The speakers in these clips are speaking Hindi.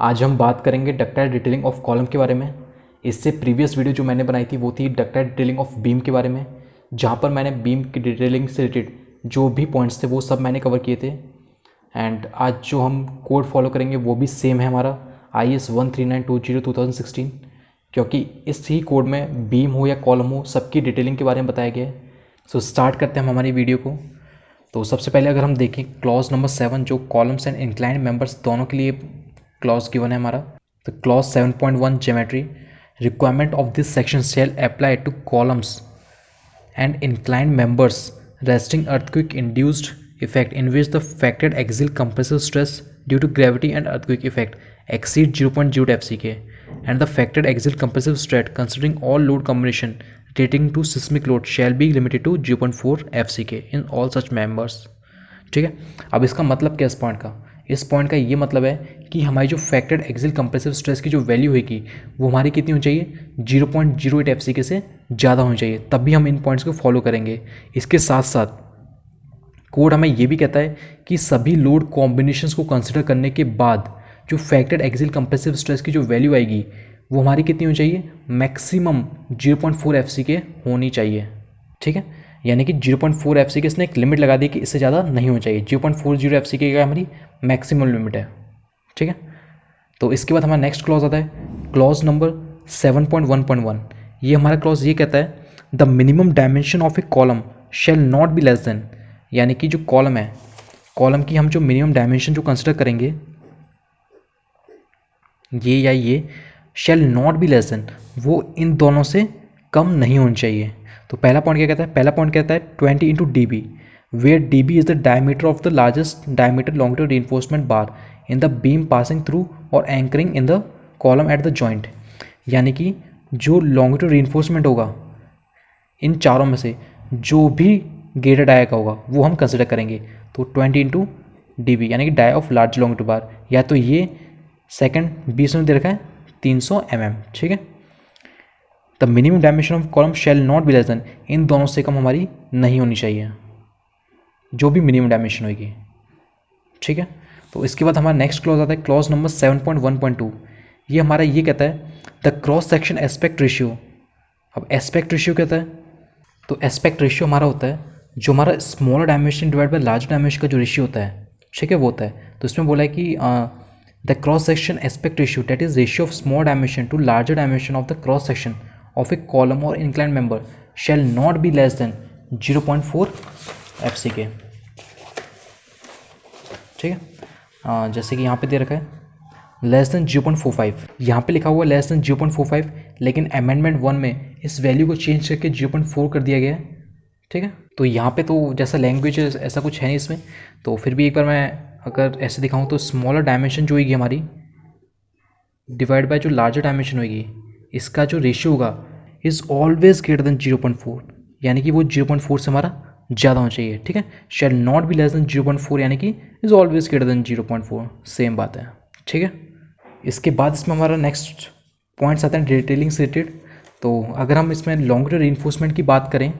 आज हम बात करेंगे डक्टाइल डिटेलिंग ऑफ कॉलम के बारे में। इससे प्रीवियस वीडियो जो मैंने बनाई थी वो थी डक्टाइल डिटेलिंग ऑफ बीम के बारे में, जहाँ पर मैंने बीम की डिटेलिंग से रिलेटेड जो भी पॉइंट्स थे वो सब मैंने कवर किए थे। एंड आज जो हम कोड फॉलो करेंगे वो भी सेम है हमारा IS 13920 क्योंकि इस ही कोड में बीम हो या कॉलम हो सबकी डिटेलिंग के बारे में बताया गया है। सो स्टार्ट करते हैं हम हमारी वीडियो को। तो सबसे पहले अगर हम देखें क्लॉज नंबर 7 जो कॉलम्स एंड इंक्लाइंड मेंबर्स दोनों के लिए क्लॉज गिवन है हमारा। तो clause 7.1 geometry requirement of this section shall apply two columns and inclined members resting earthquake induced effect in which the factored axial compressive stress due to gravity and earthquake effect exceed 0.0 FCK and the factored axial compressive stress considering all load combination relating to seismic load shall be limited to 0.4 FCK in all such members। ठीक है, अब इसका मतलब क्या इस पॉइंट का ये मतलब है कि हमारी जो फैक्टर्ड एक्सियल कंप्रेसिव स्ट्रेस की जो वैल्यू होगी वो हमारी कितनी होनी चाहिए 0.08 FCK से ज़्यादा होनी चाहिए, तब भी हम इन पॉइंट्स को फॉलो करेंगे। इसके साथ साथ कोड हमें ये भी कहता है कि सभी लोड कॉम्बिनेशंस को कंसिडर करने के बाद जो फैक्टर्ड एक्सियल कंप्रेसिव स्ट्रेस की जो वैल्यू आएगी वो हमारी कितनी होनी चाहिए, मैक्सिमम 0.4 FCK होनी चाहिए। ठीक है, यानी कि 0.4 FCK इसने एक लिमिट लगा दी कि इससे ज़्यादा नहीं होना चाहिए। 0.40 FCK का हमारी मैक्सिमम लिमिट है। ठीक है, तो इसके बाद हमारा नेक्स्ट क्लॉज आता है क्लॉज नंबर 7.1.1। ये हमारा क्लॉज ये कहता है the minimum dimension of A column shall not be less then, यानी कि जो कॉलम है, कॉलम की हम जो मिनिमम डायमेंशन जो कंसिडर करेंगे ये shell not be less then, वो इन दोनों से कम नहीं होनी चाहिए। तो पहला पॉइंट क्या कहता है, पहला पॉइंट कहता है 20 into dB where dB is the diameter of the largest diameter longitudinal reinforcement bar in the beam passing through or anchoring in the column at the joint। यानी कि जो longitudinal reinforcement होगा इन चारों में से जो भी गेटेड डाया का होगा वो हम कंसिडर करेंगे। तो 20 into dB यानी कि डाया ऑफ लार्ज लॉन्गिट्यूड बार, या तो ये सेकंड 20 में दे रखा है 300 mm। ठीक है, the minimum dimension of column shall not be less than, इन दोनों से कम हमारी नहीं होनी चाहिए जो भी मिनिमम डायमेंशन होगी। ठीक है, तो इसके बाद हमारा नेक्स्ट क्लॉज आता है क्लॉज नंबर 7.1.2। ये हमारा ये कहता है the cross section aspect ratio. अब एस्पेक्ट रेशियो कहता है, तो एस्पेक्ट रेशियो हमारा होता है जो हमारा smaller dimension divide by large dimension का जो रेशियो होता है। ठीक है, वो होता है। तो इसमें बोला है कि the cross section aspect ratio that is ratio of small dimension to larger dimension of the cross section of a column or inclined member shall not be less than 0.4 FCK। ठीक है, जैसे कि यहाँ पे दे रखा है लेस देन 0.45, यहाँ पे लिखा हुआ है लेस देन 0.45, लेकिन अमेंडमेंट 1 में इस वैल्यू को चेंज करके 0.4 कर दिया गया है। ठीक है, तो यहाँ पे तो जैसा लैंग्वेज ऐसा कुछ है नहीं इसमें, तो फिर भी एक बार मैं अगर ऐसे दिखाऊँ तो स्मॉलर डायमेंशन जो होगी हमारी डिवाइड बाय जो लार्जर डायमेंशन होगी, इसका जो रेशियो होगा इज़ ऑलवेज ग्रेटर देन 0.4, यानी कि वो 0.4 से हमारा ज़्यादा होना चाहिए। ठीक है, shell not be less then 0.4 यानी कि is always greater than 0.4, same बात है। ठीक है, इसके बाद इसमें हमारा नेक्स्ट पॉइंट्स आते हैं डिटेलिंग से रिलेटेड। तो अगर हम इसमें लॉन्गिट्यूडनल रीइंफोर्समेंट की बात करें,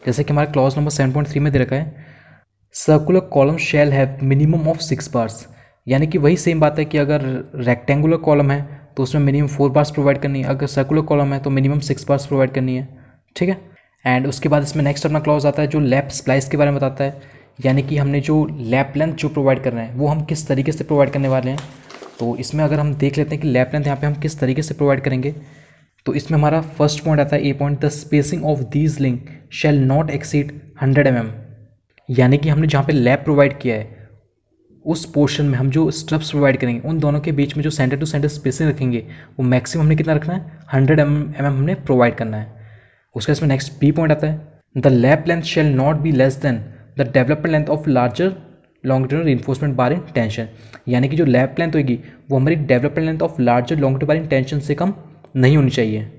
जैसे कि हमारा क्लॉज नंबर 7.3 में दे रखा है circular column shall have minimum of 6 bars, यानी कि वही सेम बात है कि अगर रेक्टेंगुलर कॉलम है तो उसमें मिनिमम 4 बार्स प्रोवाइड करनी है, अगर सर्कुलर कॉलम है तो मिनिमम 6 बार्स प्रोवाइड करनी है। ठीक है, एंड उसके बाद इसमें नेक्स्ट अपना क्लॉज आता है जो लैप स्प्लाइस के बारे में बताता है, यानी कि हमने जो लैप लेंथ जो प्रोवाइड कर रहे हैं वो हम किस तरीके से प्रोवाइड करने वाले हैं। तो इसमें अगर हम देख लेते हैं कि लैप लेंथ यहाँ पे हम किस तरीके से प्रोवाइड करेंगे, तो इसमें हमारा फर्स्ट पॉइंट आता है A point the spacing of these link shall not exceed 100 mm, यानी कि हमने जहाँ पे लैप प्रोवाइड किया है उस पोर्शन में हम जो स्ट्रप्स प्रोवाइड करेंगे उन दोनों के बीच में जो सेंटर टू सेंटर स्पेसिंग रखेंगे वो मैक्सिमम हमने कितना रखना है 100 mm हमने प्रोवाइड करना है। उसके इसमें नेक्स्ट बी पॉइंट आता है the lap length shell not be less then the development length of larger longitudinal reinforcement bar in tension, यानी कि जो लैप लेंथ होगी वो हमारी development length of larger longitude bar in tension से कम नहीं होनी चाहिए।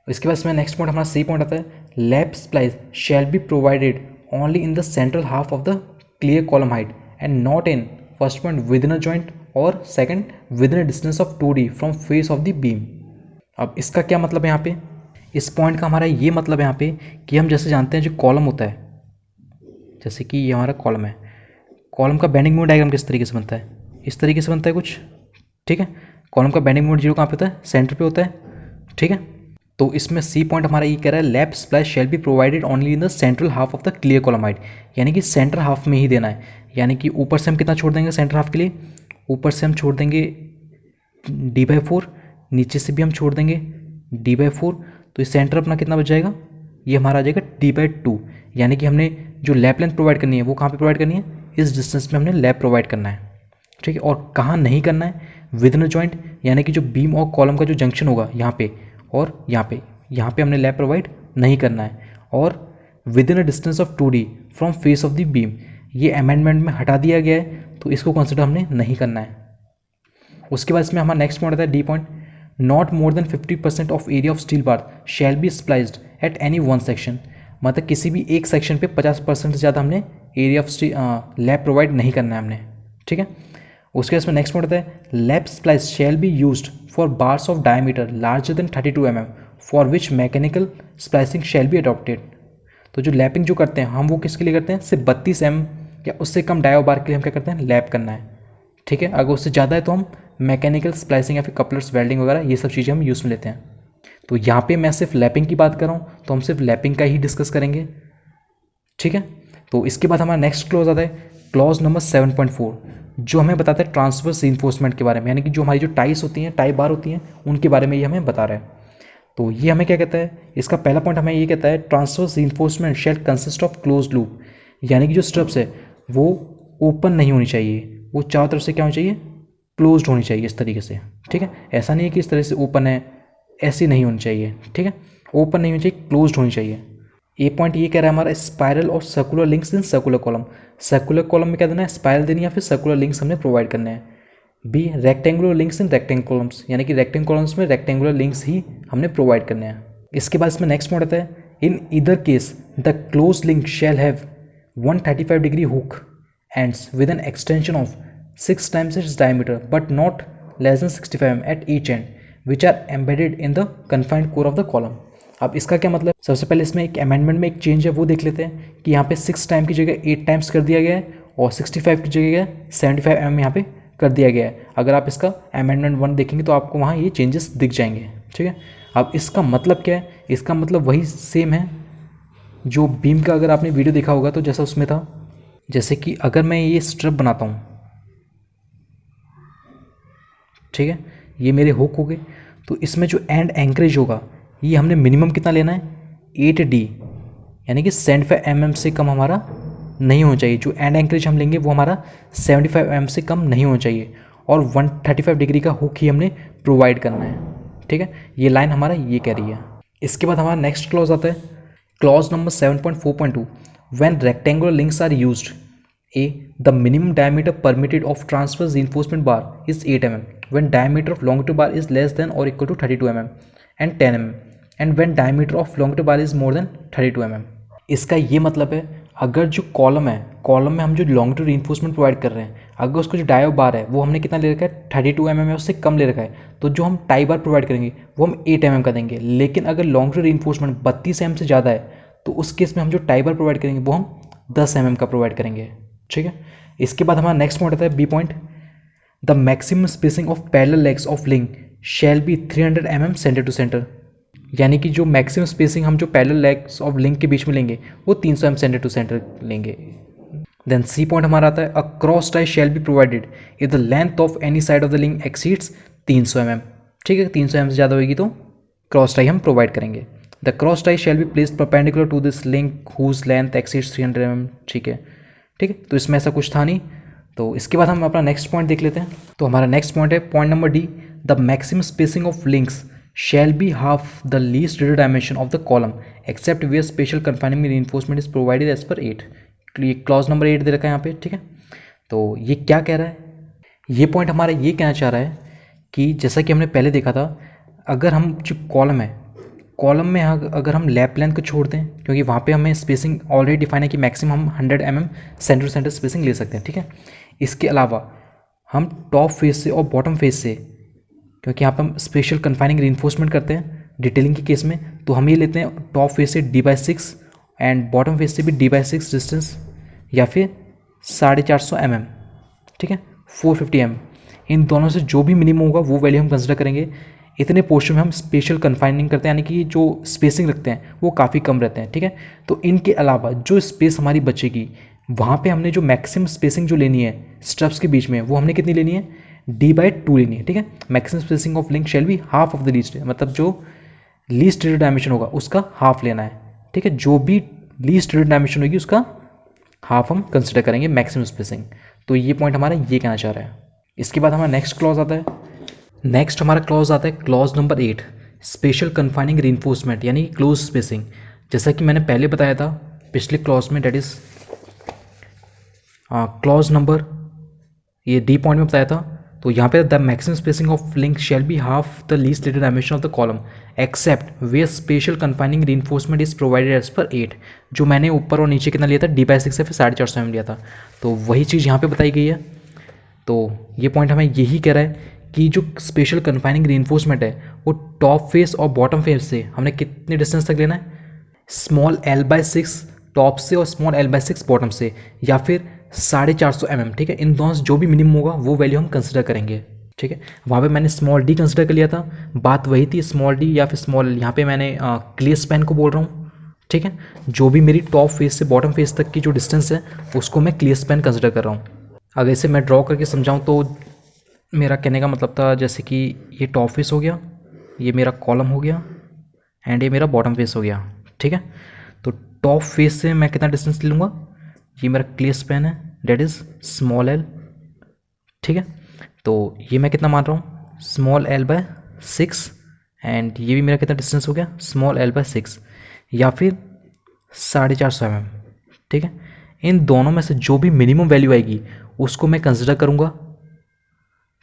इसके बाद इसमें नेक्स्ट पॉइंट हमारा सी पॉइंट आता है lap splice shall be provided only in the central half of the clear column height and not in first point within a joint और second within a distance of 2D from face of the beam. अब इसका क्या मतलब है यहाँ पे, इस पॉइंट का हमारा ये मतलब है यहाँ पे कि हम जैसे जानते हैं जो कॉलम होता है, जैसे कि ये हमारा कॉलम है, कॉलम का बेंडिंग मोमेंट डायग्राम किस तरीके से बनता है, इस तरीके से बनता है कुछ। ठीक है, कॉलम का बेंडिंग मोमेंट 0 कहाँ पे होता है, सेंटर पे होता है, ठीक है। तो इसमें सी पॉइंट हमारा ये कह रहा है lap splice shall be provided only in the central half of the clear column height, यानी कि सेंटर हाफ में ही देना है। यानी कि ऊपर से हम कितना छोड़ देंगे सेंटर हाफ के लिए, ऊपर से हम छोड़ देंगे d/4, नीचे से भी हम छोड़ देंगे d/4, तो ये सेंटर अपना कितना बच जाएगा, ये हमारा आ जाएगा d/2। यानी कि हमने जो लैप लेंथ प्रोवाइड करनी है वो कहाँ पे प्रोवाइड करनी है, इस डिस्टेंस में हमने लैप प्रोवाइड करना है, ठीक है। और कहाँ नहीं करना है, विद इन अ जॉइंट, यानी कि जो बीम और कॉलम का जो जंक्शन होगा यहाँ पे और यहाँ पे हमने लैप प्रोवाइड नहीं करना है। और with in a distance of 2d from face of the beam, ये अमेंडमेंट में हटा दिया गया है, तो इसको कंसिडर हमने नहीं करना है। उसके बाद इसमें हमारा नेक्स्ट पॉइंट आता है D point, not more than 50% of area of steel bar shall be spliced at any one section, मतलब किसी भी एक सेक्शन पे 50% से ज़्यादा हमने एरिया ऑफ लैप प्रोवाइड नहीं करना है हमने, ठीक है। उसके बाद इसमें नेक्स्ट पॉइंट आता है lap splice shall be used for bars of diameter larger than 32 mm for which mechanical splicing shall be adopted. तो जो लैपिंग जो करते हैं हम वो किसके लिए करते हैं, सिर्फ 32 mm या उससे कम डायो बार के लिए हम क्या करते हैं, लैप करना है, ठीक है। अगर उससे ज़्यादा है तो हम मैकेनिकल स्प्लाइसिंग या फिर कपलर्स वेल्डिंग वगैरह ये सब चीज़ें हम यूज़ में लेते हैं। तो यहाँ पे मैं सिर्फ लैपिंग की बात कर रहा हूँ, तो हम सिर्फ लैपिंग का ही डिस्कस करेंगे, ठीक है। तो इसके बाद हमारा नेक्स्ट क्लॉज आता है क्लॉज नंबर 7.4, जो हमें बताता है ट्रांसवर्स रीइंफोर्समेंट के बारे में, यानी कि जो हमारी जो टाइस होती हैं, टाई बार होती हैं, उनके बारे में ये हमें बता रहा है। तो ये हमें क्या कहता है, इसका पहला पॉइंट हमें ये कहता है transverse reinforcement shell consist of close loop, यानी कि जो स्ट्रप्स है वो ओपन नहीं होनी चाहिए, वो चारों तरफ से क्या होनी चाहिए, क्लोज्ड होनी चाहिए इस तरीके से, ठीक है। ऐसा नहीं है कि इस तरह से ओपन है, ऐसी नहीं होनी चाहिए, ठीक है। ओपन नहीं होनी चाहिए, क्लोज्ड होनी चाहिए। ए पॉइंट ये कह रहा है हमारा स्पायरल और circular links in circular column, circular column में क्या देना है, स्पायरल देनी है या फिर सर्कुलर लिंक्स हमने प्रोवाइड करने हैं। B rectangular links in rectangular columns, यानी कि रेक्टेंगुलर कॉलम्स में रेक्टेंगुलर लिंक्स ही हमने प्रोवाइड करने हैं। इसके बाद इसमें नेक्स्ट पॉइंट आता है in either case the close link shall have 135 degree hook ends with an extension of 6 times its diameter but not less than 65 mm at each end which are embedded in the confined core of the column। अब इसका क्या मतलब, सबसे पहले इसमें एक अमेंडमेंट में एक चेंज है वो देख लेते हैं कि यहाँ पे 6 टाइम की जगह 8 टाइम्स कर दिया गया है और 65 की जगह 75 mm यहाँ पे कर दिया गया है। अगर आप इसका अमेंडमेंट 1 देखेंगे तो आपको वहाँ ये चेंजेस दिख जाएंगे, ठीक है। अब इसका मतलब क्या है, इसका मतलब वही सेम है जो बीम का, अगर आपने वीडियो देखा होगा तो जैसा उसमें था, जैसे कि अगर मैं ये स्ट्रिप बनाता हूँ, ठीक है, ये मेरे हुक हो गए, तो इसमें जो एंड एंकरेज होगा ये हमने मिनिमम कितना लेना है, 8d, यानी कि 75 mm से कम हमारा नहीं होना चाहिए। जो एंड एंकरेज हम लेंगे वो हमारा 75 mm से कम नहीं होना चाहिए और 135 डिग्री का हुक ही हमने प्रोवाइड करना है, ठीक है। ये लाइन हमारा ये कह रही है। इसके बाद हमारा नेक्स्ट क्लॉज आता है clause number 7.4.2 when rectangular links are used A. The minimum diameter permitted of transverse reinforcement bar is 8 mm when diameter of longitudinal bar is less than or equal to 32 mm and 10 mm and when diameter of longitudinal bar is more than 32 mm। इसका ये मतलब है अगर जो कॉलम है, कॉलम में हम जो लॉन्गिट्यूड रीइंफोर्समेंट प्रोवाइड कर रहे हैं, अगर उसका जो डायो बार है वो हमने कितना ले रखा है, 32 mm है, उससे कम ले रखा है, तो जो हम टाई बार प्रोवाइड करेंगे वो हम 8 mm का देंगे। लेकिन अगर लॉन्गिट्यूड रीइंफोर्समेंट 32 mm से ज़्यादा है तो उस केस में हम जो टाई बार प्रोवाइड करेंगे वो हम 10 mm का प्रोवाइड करेंगे, ठीक है। इसके बाद हमारा नेक्स्ट पॉइंट आता है B point, the maximum spacing of parallel legs of link shall be 300 mm centre to centre, यानी कि जो मैक्सिमम स्पेसिंग हम जो पैरेलल लेग्स ऑफ लिंक के बीच में लेंगे वो 300 mm सेंटर टू सेंटर लेंगे। देन सी पॉइंट हमारा आता है a cross tie shall be provided if the length of any side of the link exceeds 300 mm, ठीक है। 300 mm से ज़्यादा होगी तो क्रॉस टाई हम प्रोवाइड करेंगे। The cross tie shall be placed perpendicular to this link whose length exceeds 300 mm, ठीक है, ठीक है। तो इसमें ऐसा कुछ था नहीं। तो इसके बाद हम अपना नेक्स्ट पॉइंट देख लेते हैं। तो हमारा नेक्स्ट पॉइंट है point number D, the maximum spacing of links shall be half the least radial dimension of the column except where special confining reinforcement is provided as per 8। ये क्लॉज नंबर 8 दे रखा है यहाँ पे, ठीक है। तो ये क्या कह रहा है, ये पॉइंट हमारा ये कहना चाह रहा है कि जैसा कि हमने पहले देखा था, अगर हम जो कॉलम है, कॉलम में अगर हम लैप लेंथ को छोड़ दें, क्योंकि वहाँ पे हमें स्पेसिंग ऑलरेडी डिफाइन है कि मैक्सिमम हम 100 mm centre to centre spacing ले सकते हैं, ठीक है। इसके अलावा हम टॉप फेस से और बॉटम फेस से, क्योंकि यहाँ पर हम स्पेशल कन्फाइनिंग रीइंफोर्समेंट करते हैं डिटेलिंग के केस में, तो हम ये लेते हैं टॉप फेस से d/6 एंड बॉटम फेस से भी d/6 डिस्टेंस या फिर 450 mm, ठीक है, 450 mm। इन दोनों से जो भी मिनिमम होगा वो वैल्यू हम कंसिडर करेंगे। इतने पोर्शन में हम स्पेशल कन्फाइनिंग करते हैं, यानी कि जो स्पेसिंग रखते हैं वो काफ़ी कम रहते हैं, ठीक है। तो इनके अलावा जो स्पेस हमारी बचेगी वहाँ पे हमने जो मैक्सिमम स्पेसिंग जो लेनी है स्ट्रप्स के बीच में वो हमने कितनी लेनी है, d/2 लेनी है, ठीक है। Maximum spacing of link shall be half of the least, मतलब जो लीस्ट रेडियस डायमेंशन होगा उसका हाफ लेना है, ठीक है। जो भी लीस्ट रेडियस डायमेंशन होगी उसका हाफ हम कंसिडर करेंगे मैक्सिमम स्पेसिंग। तो ये पॉइंट हमारा ये कहना चाह रहा है। इसके बाद हमारा नेक्स्ट क्लॉज आता है। नेक्स्ट हमारा क्लॉज आता है clause number 8, special confining reinforcement यानी क्लोज स्पेसिंग। जैसा कि मैंने पहले बताया था पिछले क्लॉज में, डेट इज क्लॉज नंबर ये डी पॉइंट में बताया था। तो यहाँ पे the maximum spacing of link shall be half the least radius dimension of the column except where special confining reinforcement is provided as per 8। जो मैंने ऊपर और नीचे कितना लिया था, d/6 से फिर 450 mm लिया था, तो वही चीज़ यहाँ पे बताई गई है। तो ये पॉइंट हमें यही कह रहा है कि जो स्पेशल कन्फाइनिंग रीइंफोर्समेंट है वो टॉप फेस और बॉटम फेस से हमने कितने डिस्टेंस तक लेना है, स्मॉल l/6 टॉप से और स्मॉल l/6 बॉटम से, या फिर 450 mm, ठीक है। इन दोनों से जो भी मिनिमम होगा वो वैल्यू हम कंसिडर करेंगे, ठीक है। वहाँ पे मैंने स्मॉल डी कंसिडर कर लिया था, बात वही थी स्मॉल डी या फिर स्मॉल, यहाँ पे मैंने क्लियर स्पैन को बोल रहा हूँ, ठीक है। जो भी मेरी टॉप फेस से बॉटम फेस तक की जो डिस्टेंस है उसको मैं क्लियर स्पैन कंसिडर कर रहा हूँ। अगर इसे मैं ड्रॉ करके समझाऊँ तो मेरा कहने का मतलब था जैसे कि ये टॉप फेस हो गया, ये मेरा कॉलम हो गया एंड ये मेरा बॉटम फेस हो गया, ठीक है। तो टॉप फेस से मैं कितना डिस्टेंस ले लूँगा, ये मेरा क्लियर स्पैन है डेट इज़ स्मॉल l, ठीक है। तो ये मैं कितना मान रहा हूँ, स्मॉल l/6 एंड ये भी मेरा कितना डिस्टेंस हो गया, स्मॉल l/6 या फिर 450 mm, ठीक है। इन दोनों में से जो भी मिनिमम वैल्यू आएगी उसको मैं कंसिडर करूँगा,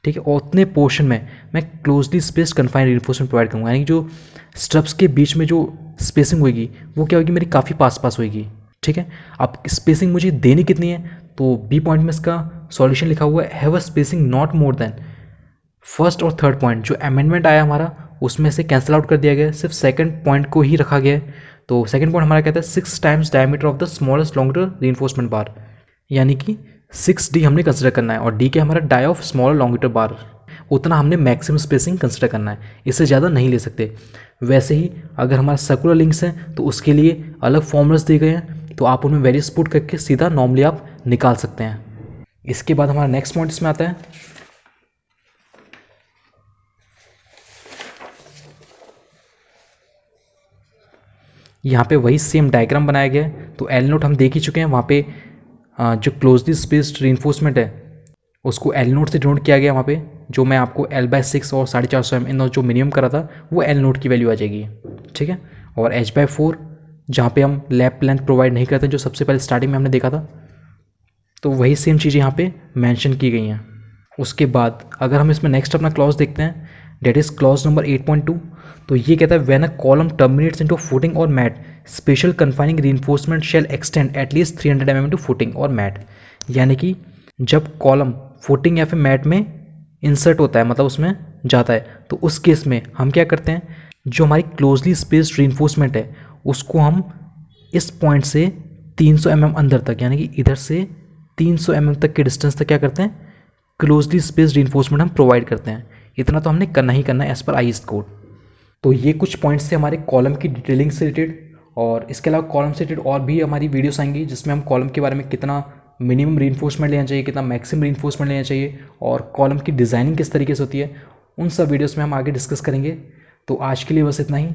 ठीक है। और उतने पोर्शन में मैं closely spaced confined reinforcement provide करूँगा, यानी कि जो स्ट्रप्स के बीच में जो स्पेसिंग होगी वो क्या होगी, मेरी काफ़ी पास पास होगी, ठीक है। अब स्पेसिंग मुझे देनी कितनी है, तो बी पॉइंट में इसका सॉल्यूशन लिखा हुआ है have a spacing not more then, first और थर्ड पॉइंट जो अमेंडमेंट आया हमारा उसमें से कैंसिल आउट कर दिया गया है, सिर्फ सेकंड पॉइंट को ही रखा गया है। तो सेकंड पॉइंट हमारा कहता है 6 times diameter of the smallest longitudinal reinforcement bar, यानी कि 6D हमने कंसिडर करना है, और D के हमारा डाई ऑफ स्मॉलर लॉन्गिट्यूडल बार, उतना हमने मैक्सिमम स्पेसिंग कंसिडर करना है, इससे ज़्यादा नहीं ले सकते। वैसे ही अगर हमारा सर्कुलर लिंक्स हैं तो उसके लिए अलग फॉर्मूलाज दिए गए हैं, तो आप उनमें वैल्यूज पुट करके सीधा नॉर्मली आप निकाल सकते हैं। इसके बाद हमारा नेक्स्ट पॉइंट इसमें आता है, यहाँ पे वही सेम डायग्राम बनाया गया है। तो एल नोट हम देख ही चुके हैं, वहाँ पे जो क्लोजली स्पेस्ड रीइंफोर्समेंट है उसको एल नोट से डिनोट किया गया। वहाँ पे जो मैं आपको l/6 और 450 mm इन दोनों जो मिनिमम करा था वो एल नोट की वैल्यू आ जाएगी, ठीक है। और h/4 जहाँ पे हम लैप लेंथ प्रोवाइड नहीं करते जो सबसे पहले स्टार्टिंग में हमने देखा था, तो वही सेम चीज़ें यहाँ पे मेंशन की गई हैं। उसके बाद अगर हम इसमें नेक्स्ट अपना क्लॉज देखते हैं डेट इज़ क्लॉज नंबर 8.2, तो ये कहता है when a column terminates into footing और mat special confining reinforcement shall extend at least 300 mm to footing और मैट, यानी कि जब कॉलम फुटिंग या फिर मैट में इंसर्ट होता है, मतलब उसमें जाता है, तो उस केस में हम क्या करते हैं, जो हमारी क्लोजली स्पेस्ड रीइंफोर्समेंट है उसको हम इस पॉइंट से 300 mm अंदर तक, यानी कि इधर से 300 mm तक के डिस्टेंस तक क्या करते हैं, क्लोजली स्पेस्ड रीइंफोर्समेंट हम प्रोवाइड करते हैं। इतना तो हमने करना ही करना है एज पर IS कोड। तो ये कुछ पॉइंट्स थे हमारे कॉलम की डिटेलिंग से रिलेटेड, और इसके अलावा कॉलम से रिलेटेड और भी हमारी वीडियोस आएंगी जिसमें हम कॉलम के बारे में कितना मिनिमम रीइंफोर्समेंट लेना चाहिए, कितना मैक्सिमम रीइंफोर्समेंट लेना चाहिए, और कॉलम की डिज़ाइनिंग किस तरीके से होती है, उन सब वीडियोस में हम आगे डिस्कस करेंगे। तो आज के लिए बस इतना ही।